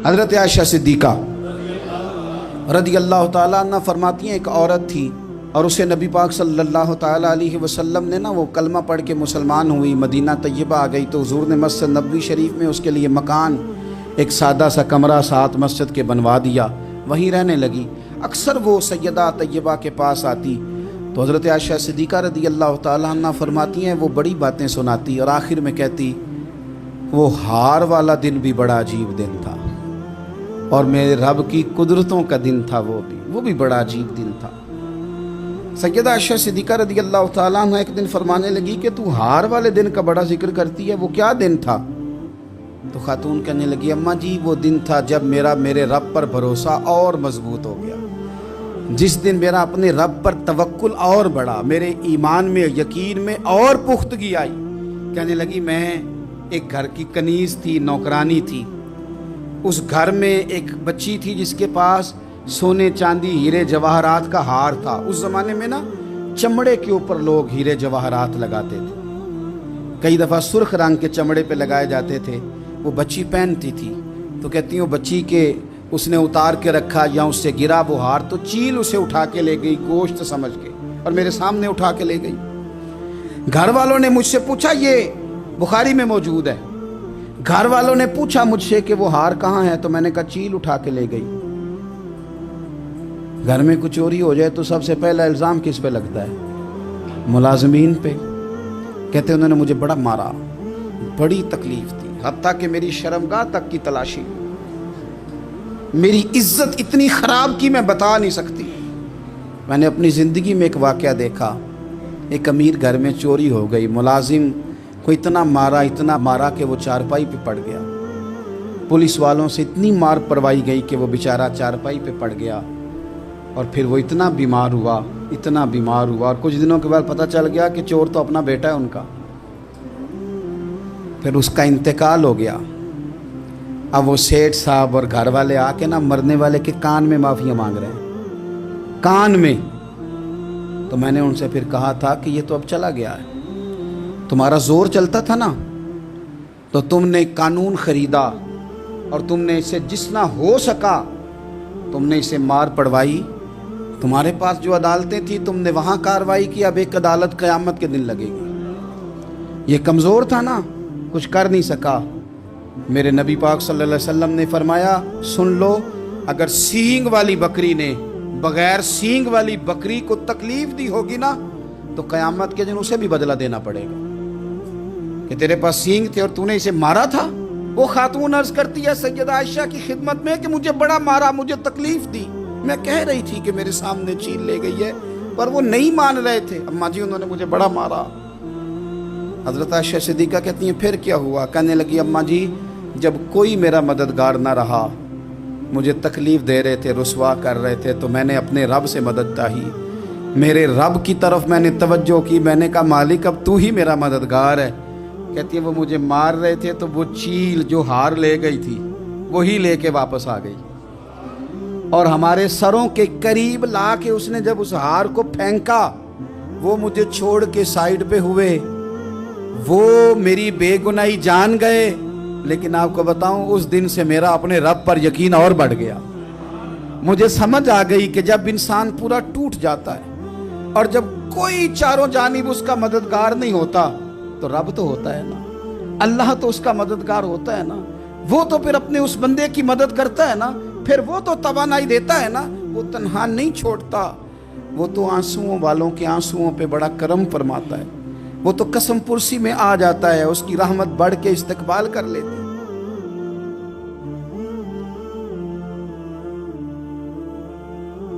حضرت عائشہ صدیقہ رضی اللہ تعالیٰ عنہ فرماتی ہیں ایک عورت تھی اور اسے نبی پاک صلی اللہ تعالیٰ علیہ وسلم نے وہ کلمہ پڑھ کے مسلمان ہوئی، مدینہ طیبہ آ گئی تو حضور نے مسجد نبوی شریف میں اس کے لیے مکان، ایک سادہ سا کمرہ ساتھ مسجد کے بنوا دیا، وہیں رہنے لگی۔ اکثر وہ سیدہ طیبہ کے پاس آتی تو حضرت عائشہ صدیقہ رضی اللہ تعالیٰ عنہ فرماتی ہیں وہ بڑی باتیں سناتی اور آخر میں کہتی وہ ہار والا دن بھی بڑا عجیب دن تھا اور میرے رب کی قدرتوں کا دن تھا، وہ بھی بڑا عجیب دن تھا۔ سیدہ عائشہ صدیقہ رضی اللہ تعالیٰ عنہ ایک دن فرمانے لگی کہ تو ہار والے دن کا بڑا ذکر کرتی ہے، وہ کیا دن تھا؟ تو خاتون کہنے لگی اماں جی وہ دن تھا جب میرے رب پر بھروسہ اور مضبوط ہو گیا، جس دن میرا اپنے رب پر توکل اور بڑھا، میرے ایمان میں یقین میں اور پختگی آئی۔ کہنے لگی میں ایک گھر کی کنیز تھی، نوکرانی تھی، اس گھر میں ایک بچی تھی جس کے پاس سونے چاندی ہیرے جواہرات کا ہار تھا۔ اس زمانے میں چمڑے کے اوپر لوگ ہیرے جواہرات لگاتے تھے، کئی دفعہ سرخ رنگ کے چمڑے پہ لگائے جاتے تھے، وہ بچی پہنتی تھی تو کہتی ہوں بچی کے اس نے اتار کے رکھا یا اس سے گرا وہ ہار تو چیل اسے اٹھا کے لے گئی گوشت سمجھ کے اور میرے سامنے اٹھا کے لے گئی۔ گھر والوں نے مجھ سے پوچھا، یہ بخاری میں موجود ہے، گھر والوں نے پوچھا مجھ سے کہ وہ ہار کہاں ہے تو میں نے کہا چیل اٹھا کے لے گئی۔ گھر میں کچھ چوری ہو جائے تو سب سے پہلا الزام کس پہ لگتا ہے؟ ملازمین پہ۔ کہتے انہوں نے مجھے بڑا مارا، بڑی تکلیف تھی، حتیٰ کہ میری شرمگاہ تک کی تلاشی، میری عزت اتنی خراب کی میں بتا نہیں سکتی۔ میں نے اپنی زندگی میں ایک واقعہ دیکھا، ایک امیر گھر میں چوری ہو گئی، ملازم کو اتنا مارا کہ وہ چارپائی پہ پڑ گیا، پولیس والوں سے اتنی مار پروائی گئی کہ وہ بیچارہ چارپائی پہ پڑ گیا اور پھر وہ اتنا بیمار ہوا اور کچھ دنوں کے بعد پتہ چل گیا کہ چور تو اپنا بیٹا ہے ان کا، پھر اس کا انتقال ہو گیا۔ اب وہ سیٹھ صاحب اور گھر والے آ کے مرنے والے کے کان میں معافیاں مانگ رہے ہیں، کان میں۔ تو میں نے ان سے پھر کہا تھا کہ یہ تو اب چلا گیا ہے، تمہارا زور چلتا تھا نا تو تم نے قانون خریدا اور تم نے اسے جتنا ہو سکا تم نے اسے مار پڑوائی، تمہارے پاس جو عدالتیں تھیں تم نے وہاں کارروائی کی، اب ایک عدالت قیامت کے دن لگے گی۔ یہ کمزور تھا نا، کچھ کر نہیں سکا۔ میرے نبی پاک صلی اللہ علیہ وسلم نے فرمایا سن لو، اگر سینگ والی بکری نے بغیر سینگ والی بکری کو تکلیف دی ہوگی نا تو قیامت کے دن اسے بھی بدلہ دینا پڑے گا کہ تیرے پاس سینگ تھے اور تو نے اسے مارا تھا۔ وہ خاتون عرض کرتی ہے سیدہ عائشہ کی خدمت میں کہ مجھے بڑا مارا، مجھے تکلیف دی، میں کہہ رہی تھی کہ میرے سامنے چیل لے گئی ہے پر وہ نہیں مان رہے تھے، اماں جی انہوں نے مجھے بڑا مارا۔ حضرت عائشہ صدیقہ کہتی ہیں پھر کیا ہوا؟ کہنے لگی اماں جی جب کوئی میرا مددگار نہ رہا، مجھے تکلیف دے رہے تھے، رسوا کر رہے تھے، تو میں نے اپنے رب سے مدد چاہی، میرے رب کی طرف میں نے توجہ کی، میں نے کہا مالک اب تو ہی میرا مددگار ہے۔ کہتی ہے وہ مجھے مار رہے تھے تو وہ چیل جو ہار لے گئی تھی وہی لے کے واپس آ گئی اور ہمارے سروں کے قریب لا کے اس نے جب اس ہار کو پھینکا وہ مجھے چھوڑ کے سائیڈ پہ ہوئے، وہ میری بے گناہی جان گئے، لیکن آپ کو بتاؤں اس دن سے میرا اپنے رب پر یقین اور بڑھ گیا۔ مجھے سمجھ آ گئی کہ جب انسان پورا ٹوٹ جاتا ہے اور جب کوئی چاروں جانب اس کا مددگار نہیں ہوتا تو رب تو ہوتا ہے نا، اللہ تو اس کا مددگار ہوتا ہے نا، وہ تو پھر اپنے اس بندے کی مدد کرتا ہے نا، پھر وہ تو توانائی دیتا ہے نا، وہ تنہا نہیں چھوڑتا، وہ تو آنسوؤں والوں کے آنسوؤں پہ بڑا کرم فرماتا ہے، وہ تو قسم پرسی میں آ جاتا ہے، اس کی رحمت بڑھ کے استقبال کر لیتی ہے۔